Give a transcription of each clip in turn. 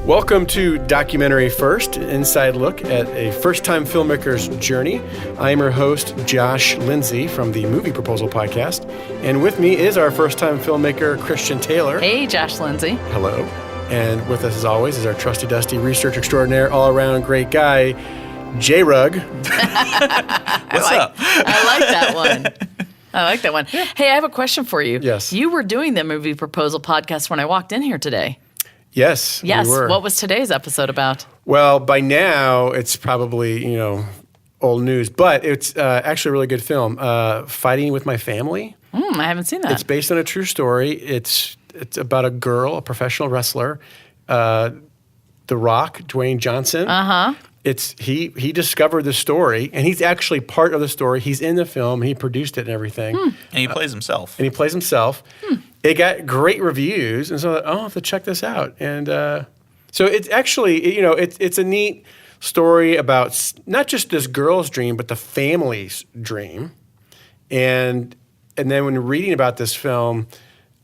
Welcome to Documentary First, an inside look at a first-time filmmaker's journey. I am your host, Josh Lindsay from the Movie Proposal Podcast. And with me is our first-time filmmaker, Christian Taylor. Hey, Josh Lindsay. Hello. And with us, as always, is our trusty dusty research extraordinaire, all-around great guy, J-Rug. What's up? I like that one. Hey, I have a question for you. Yes. You were doing the Movie Proposal Podcast when I walked in here today. Yes, we were. What was today's episode about? Well, by now, it's probably, old news, but it's actually a really good film. Fighting with My Family. I haven't seen that. It's based on a true story. It's about a girl, a professional wrestler, The Rock, Dwayne Johnson. Uh-huh. He discovered the story, and he's actually part of the story. He's in the film. He produced it and everything. And he plays himself. It got great reviews, and so I thought, I'll have to check this out. And so it's actually, it's a neat story about not just this girl's dream, but the family's dream. And then when reading about this film,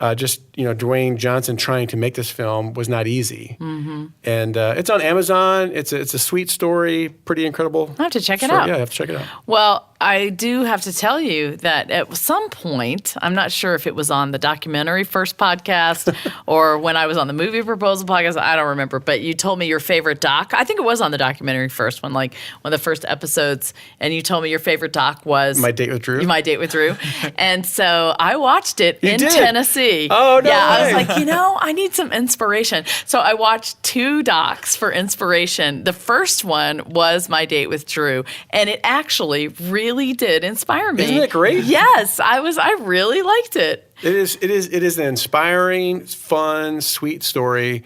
Dwayne Johnson trying to make this film was not easy. Mm-hmm. And it's on Amazon. It's a sweet story, pretty incredible. I have to check it out. Yeah, I have to check it out. Well, I do have to tell you that at some point, I'm not sure if it was on the Documentary First podcast or when I was on the Movie Proposal podcast, I don't remember, but you told me your favorite doc. I think it was on the Documentary First one of the first episodes, and you told me your favorite doc was My Date with Drew. And so I watched it in Tennessee. Oh, no Yeah, way. I was like, I need some inspiration. So I watched two docs for inspiration. The first one was My Date with Drew, and it actually really did inspire me. Isn't it great? Yes, I really liked it. It is an inspiring, fun, sweet story.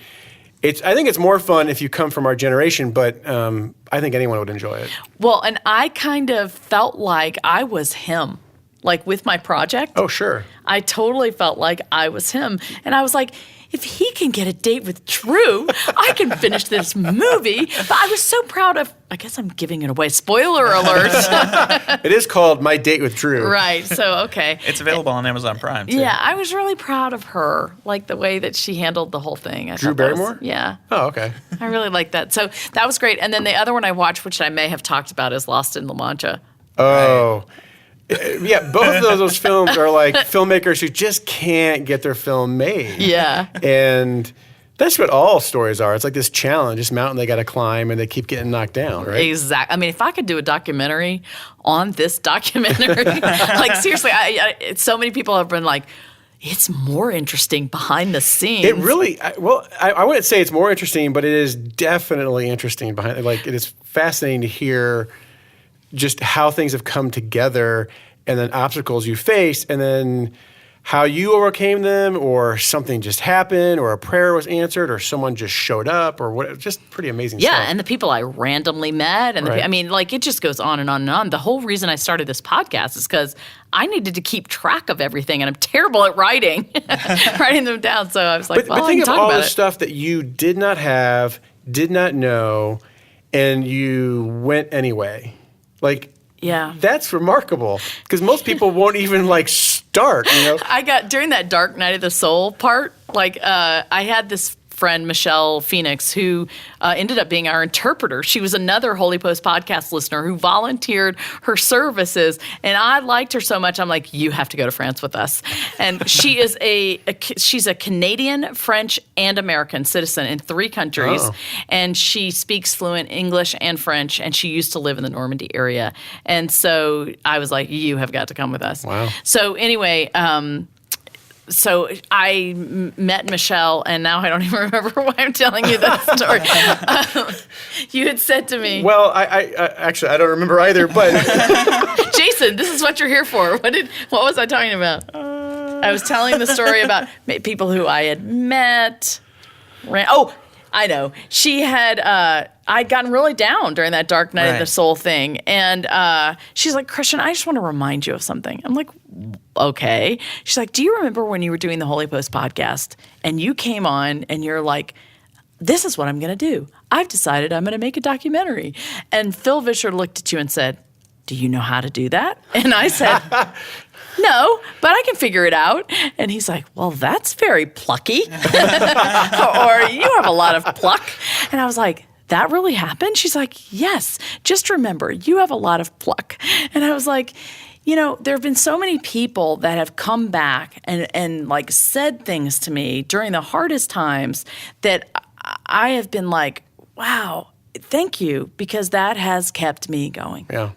I think it's more fun if you come from our generation, but I think anyone would enjoy it. Well, and I kind of felt like I was him, with my project. Oh, sure. I totally felt like I was him. And I was like, if he can get a date with Drew, I can finish this movie. But I was so proud of, I guess I'm giving it away. Spoiler alert. It is called My Date with Drew. Right. So, okay. It's available on Amazon Prime, too. Yeah, I was really proud of her, the way that she handled the whole thing. Drew Barrymore? Yeah. Oh, okay. I really liked that. So that was great. And then the other one I watched, which I may have talked about, is Lost in La Mancha. Oh, yeah, both of those films are filmmakers who just can't get their film made. Yeah. And that's what all stories are. It's like this challenge, this mountain they got to climb, and they keep getting knocked down, right? Exactly. I mean, if I could do a documentary on this documentary, seriously, so many people have been like, it's more interesting behind the scenes. It really, I wouldn't say it's more interesting, but it is definitely interesting behind. It is fascinating to hear just how things have come together, and then obstacles you face, and then how you overcame them, or something just happened, or a prayer was answered, or someone just showed up, or what. Just pretty amazing stuff. Yeah, and the people I randomly met, and Right. it just goes on and on and on. The whole reason I started this podcast is because I needed to keep track of everything, and I'm terrible at writing them down. So I was like, but think of all the stuff that you did not have, did not know, and you went anyway. Yeah. That's remarkable, because most people won't even start, I got, during that Dark Night of the Soul part, I had this friend, Michelle Phoenix, who ended up being our interpreter. She was another Holy Post podcast listener who volunteered her services, and I liked her so much, I'm like, you have to go to France with us. And she is she's a Canadian, French, and American citizen in 3 countries, and she speaks fluent English and French, and she used to live in the Normandy area. And so I was like, you have got to come with us. Wow. So anyway, so I met Michelle, and now I don't even remember why I'm telling you that story. You had said to me... Well, I actually, I don't remember either, but... Jason, this is what you're here for. What was I talking about? I was telling the story about people who I had met. I know. She had... I'd gotten really down during that Dark Night of the Soul thing. And she's like, Christian, I just want to remind you of something. I'm like, okay. She's like, do you remember when you were doing the Holy Post podcast and you came on and you're like, this is what I'm going to do. I've decided I'm going to make a documentary. And Phil Vischer looked at you and said, do you know how to do that? And I said, no, but I can figure it out. And he's like, well, that's very plucky. Or you have a lot of pluck. And I was like, that really happened? She's like, yes, just remember, you have a lot of pluck. And I was like, there have been so many people that have come back and like said things to me during the hardest times that I have been like, wow, thank you, because that has kept me going. Yeah.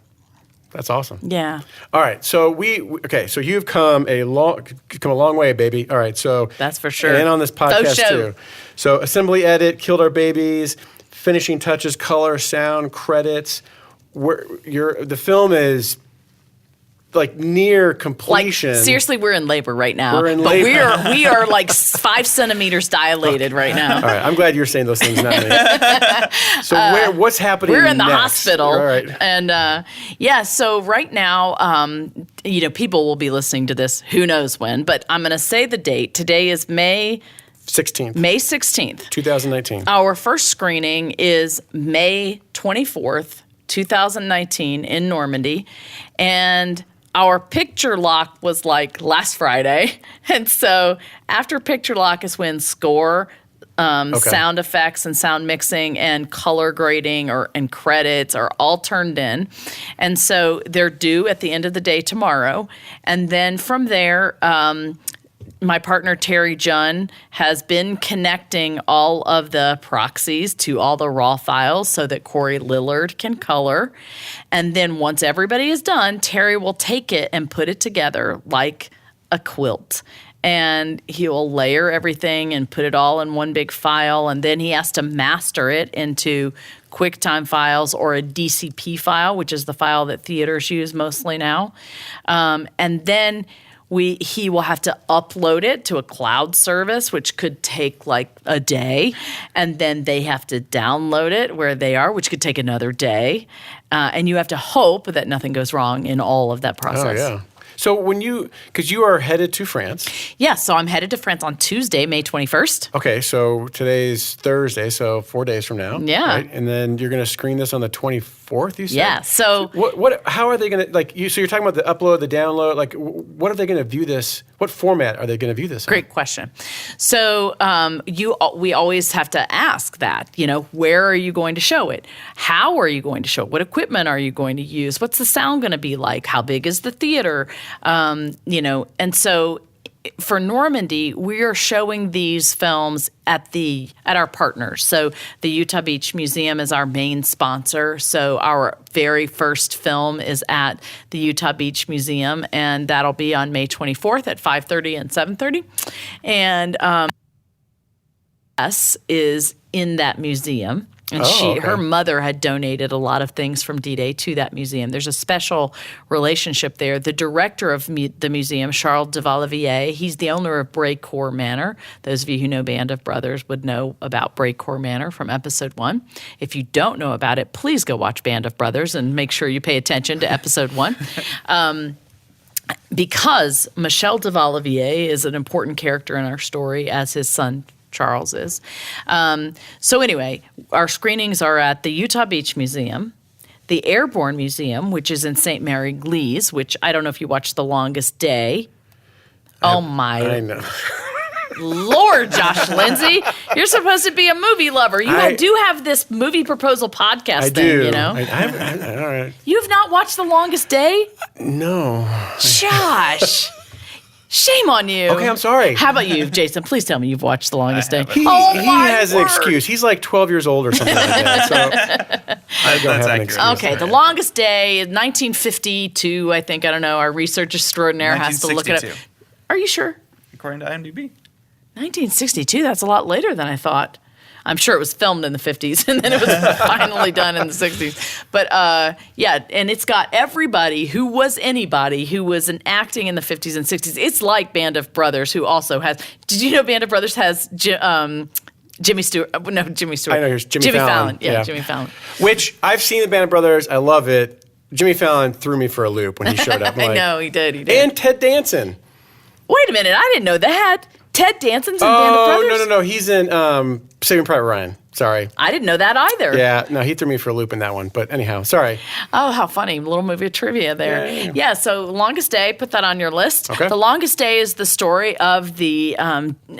That's awesome. Yeah. All right. So so you've come a long way, baby. All right. So that's for sure. And on this podcast too. So assembly, edit, Killed Our Babies, finishing touches, color, sound, credits. The film is like near completion. Like, seriously, we're in labor right now. We're in labor. But we are like 5 centimeters dilated right now. All right. I'm glad you're saying those things, not me. So what's happening We're in the next? hospital. All right. And so right now, people will be listening to this who knows when, but I'm going to say the date. Today is May 16th. May 16th. 2019. Our first screening is May 24th, 2019 in Normandy. And our picture lock was like last Friday. And so after picture lock is when score, sound effects and sound mixing and color grading and credits are all turned in. And so they're due at the end of the day tomorrow. And then from there, my partner, Terry Junn, has been connecting all of the proxies to all the raw files so that Corey Lillard can color. And then once everybody is done, Terry will take it and put it together like a quilt. And he will layer everything and put it all in one big file. And then he has to master it into QuickTime files or a DCP file, which is the file that theaters use mostly now. And then he will have to upload it to a cloud service, which could take like a day. And then they have to download it where they are, which could take another day. And you have to hope that nothing goes wrong in all of that process. Oh, yeah. So because you are headed to France. Yeah, so I'm headed to France on Tuesday, May 21st. Okay, so today's Thursday, so 4 days from now. Yeah. Right? And then you're going to screen this on the 24th, you said? Yeah, so how are they going to, so you're talking about the upload, the download, like what are they going to view this, what format are they going to view this in? Great question. So we always have to ask that, where are you going to show it? How are you going to show it? What equipment are you going to use? What's the sound going to be like? How big is the theater? And so for Normandy, we are showing these films at our partners. So the Utah Beach Museum is our main sponsor. So our very first film is at the Utah Beach Museum, and that'll be on May 24th at 5:30 and 7:30. And S is in that museum. And her mother had donated a lot of things from D-Day to that museum. There's a special relationship there. The director of the museum, Charles de Vallivier, he's the owner of Brécourt Manor. Those of you who know Band of Brothers would know about Brécourt Manor from episode 1. If you don't know about it, please go watch Band of Brothers and make sure you pay attention to episode 1. Because Michel de Vallivier is an important character in our story, as his son Charles is. So anyway, our screenings are at the Utah Beach Museum, the Airborne Museum, which is in St. Mary Glees, which I don't know if you watched The Longest Day. I know. Lord, Josh Lindsay, you're supposed to be a movie lover. You do have this movie proposal podcast thing, all right. You have not watched The Longest Day? No. Josh. Shame on you. Okay, I'm sorry. How about you, Jason? Please tell me you've watched The Longest Day. He has an excuse. He's like 12 years old or something like that. So I don't have an excuse. Okay, The Longest Day is 1952, I think. I don't know. Our research extraordinaire has to look it up. Are you sure? According to IMDb. 1962, that's a lot later than I thought. I'm sure it was filmed in the 50s and then it was finally done in the 60s. But and it's got everybody who was anybody who was in acting in the 50s and 60s. It's like Band of Brothers, who also has. Did you know Band of Brothers has Jimmy Stewart? No, Jimmy Stewart. I know, here's Jimmy Fallon. Yeah, Jimmy Fallon. Which I've seen the Band of Brothers. I love it. Jimmy Fallon threw me for a loop when he showed up. I know, he did. And Ted Danson. Wait a minute, I didn't know that. Ted Danson's in Band of Brothers? No. He's in Saving Private Ryan. Sorry. I didn't know that either. Yeah, no, he threw me for a loop in that one. But anyhow, sorry. Oh, how funny. A little movie of trivia there. Yeah, so Longest Day, put that on your list. Okay. The Longest Day is the story of the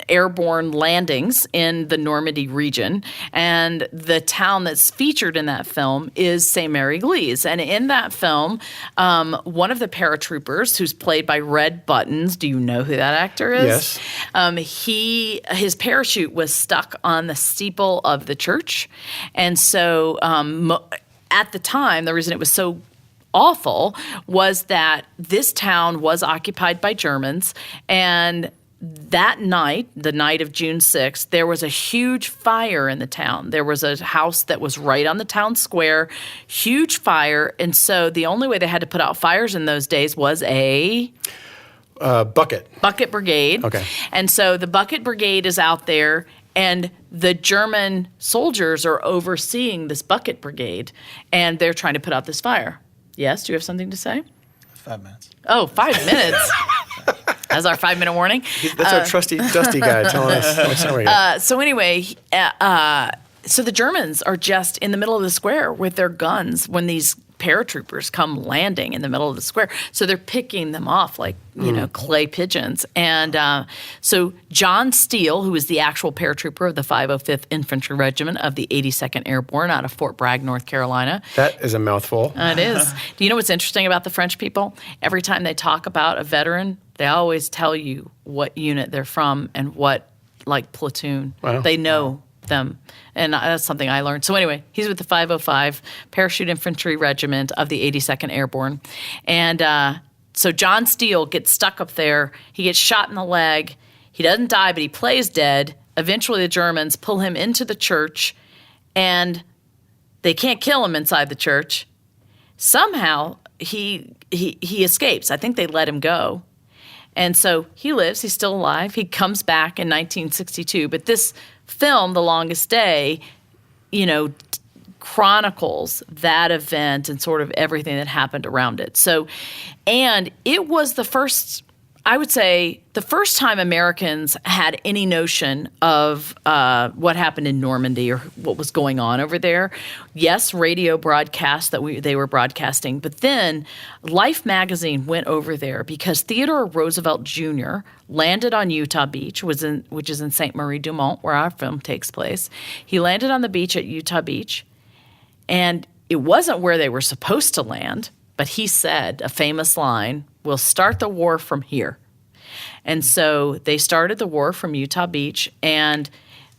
airborne landings in the Normandy region. And the town that's featured in that film is St. Mary Glees. And in that film, one of the paratroopers, who's played by Red Buttons, do you know who that actor is? Yes. His parachute was stuck on the steeple of the church. And so at the time, the reason it was so awful was that this town was occupied by Germans. And that night, the night of June 6th, there was a huge fire in the town. There was a house that was right on the town square, huge fire. And so the only way they had to put out fires in those days was a Bucket. bucket brigade. Okay. And so the bucket brigade is out there, and the German soldiers are overseeing this bucket brigade, and they're trying to put out this fire. Yes, do you have something to say? 5 minutes. Oh, 5 minutes. That's our 5-minute warning. That's our trusty, dusty guy telling us what's going on. So anyway, so the Germans are just in the middle of the square with their guns when these paratroopers come landing in the middle of the square. So they're picking them off like, clay pigeons. And so John Steele, who is the actual paratrooper of the 505th Infantry Regiment of the 82nd Airborne out of Fort Bragg, North Carolina. That is a mouthful. It is. Do you know what's interesting about the French people? Every time they talk about a veteran, they always tell you what unit they're from and what, platoon. Wow. They know them. And that's something I learned. So anyway, he's with the 505 Parachute Infantry Regiment of the 82nd Airborne. And so John Steele gets stuck up there. He gets shot in the leg. He doesn't die, but he plays dead. Eventually the Germans pull him into the church, and they can't kill him inside the church. Somehow he escapes. I think they let him go. And so he lives. He's still alive. He comes back in 1962. But this film, The Longest Day, chronicles that event and sort of everything that happened around it. So, and it was the first, I would say, the first time Americans had any notion of what happened in Normandy or what was going on over there. Yes, radio broadcasts they were broadcasting, but then Life magazine went over there because Theodore Roosevelt Jr. landed on Utah Beach, which is in St. Marie du Mont, where our film takes place. He landed on the beach at Utah Beach, and it wasn't where they were supposed to land, but he said a famous line, "We'll start the war from here." And so they started the war from Utah Beach, and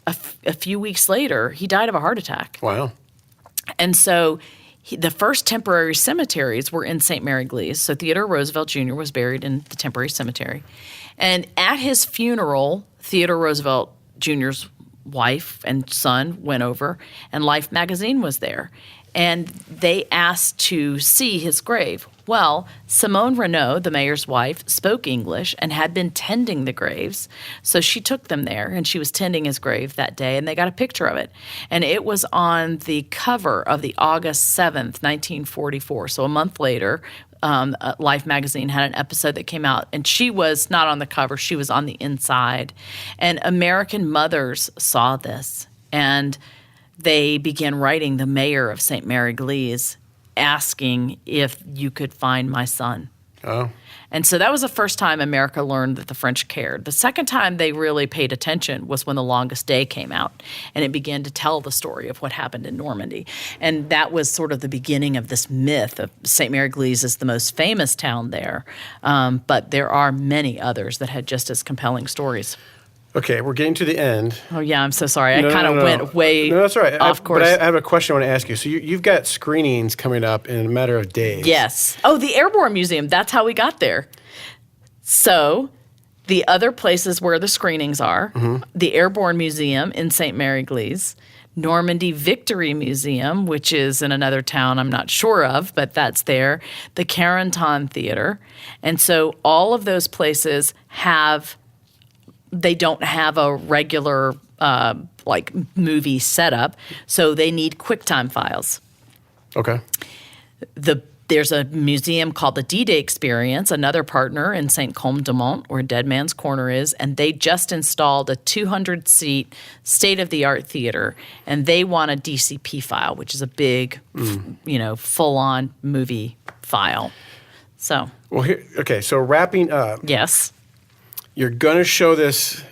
a few weeks later, he died of a heart attack. Wow. And so the first temporary cemeteries were in St. Mary Glees. So Theodore Roosevelt Jr. was buried in the temporary cemetery. And at his funeral, Theodore Roosevelt Jr.'s wife and son went over, and Life magazine was there. And they asked to see his grave. Well, Simone Renaud, the mayor's wife, spoke English and had been tending the graves. So she took them there, and she was tending his grave that day, and they got a picture of it. And it was on the cover of the August 7th, 1944. So a month later, Life magazine had an episode that came out, and she was not on the cover. She was on the inside. And American mothers saw this, and they began writing the mayor of St. Mary Glees asking if you could find my son. Oh. And so that was the first time America learned that the French cared. The second time they really paid attention was when The Longest Day came out, and it began to tell the story of what happened in Normandy. And that was sort of the beginning of this myth of St. Mary Glees is the most famous town there. But there are many others that had just as compelling stories. Okay, we're getting to the end. Oh, yeah, I'm so sorry. I kind of went way that's all right. off course. But I have a question I want to ask you. So you've got screenings coming up in a matter of days. Yes. Oh, the Airborne Museum. That's how we got there. So the other places where the screenings are, the Airborne Museum in St. Mary Glees, Normandy Victory Museum, which is in another town I'm not sure of, but that's there, the Carenton Theater. And so all of those places they don't have a regular movie setup, so they need QuickTime files. Okay. The There's a museum called the D-Day Experience, another partner in St. Côme-du-Mont, where Dead Man's Corner is, and they just installed a 200-seat state-of-the-art theater, and they want a DCP file, which is a big, full-on movie file. So. Well, so wrapping up. Yes. You're going to show this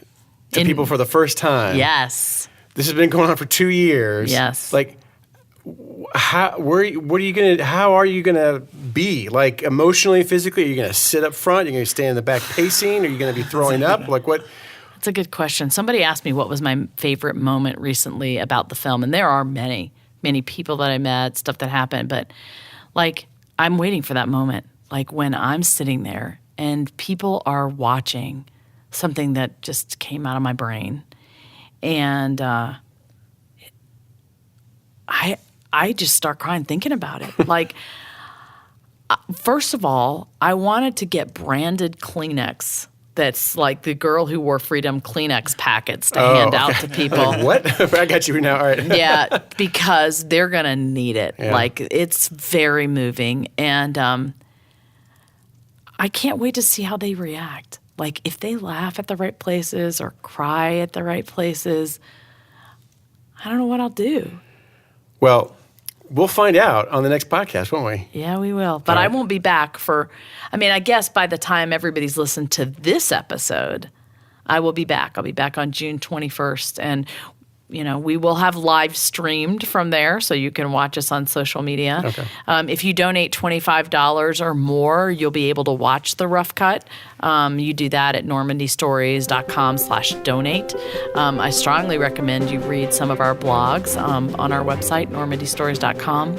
to people for the first time. Yes. This has been going on for 2 years. Yes. Like, how are you gonna be? Like, emotionally, physically? Are you gonna sit up front? Are you gonna stay in the back pacing? Are you gonna be throwing up? Like, what? That's a good question. Somebody asked me what was my favorite moment recently about the film, and there are many, many people that I met, stuff that happened, but like, I'm waiting for that moment. Like when I'm sitting there and people are watching something that just came out of my brain, and I just start crying thinking about it. Like, first of all, I wanted to get branded Kleenex. That's like the Girl Who Wore Freedom Kleenex packets to hand out to people. What? I got you now. All right. Yeah, because they're going to need it. Yeah. Like, it's very moving. And I can't wait to see how they react. Like, if they laugh at the right places or cry at the right places, I don't know what I'll do. Well, we'll find out on the next podcast, won't we? Yeah, we will. But I won't be back I guess by the time everybody's listened to this episode, I will be back. I'll be back on June 21st. And, we will have live streamed from there, so you can watch us on social media. Okay. If you donate $25 or more, you'll be able to watch the rough cut. You do that at normandystories.com/donate. I strongly recommend you read some of our blogs on our website, normandystories.com.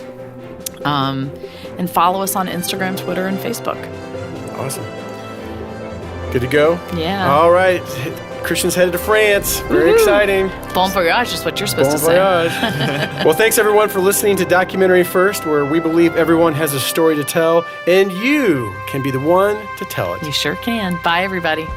And follow us on Instagram, Twitter, and Facebook. Awesome. Good to go? Yeah. All right. Christian's headed to France. Very exciting. Bon voyage is what you're supposed to say. Well, thanks everyone for listening to Documentary First, where we believe everyone has a story to tell, and you can be the one to tell it. You sure can. Bye, everybody.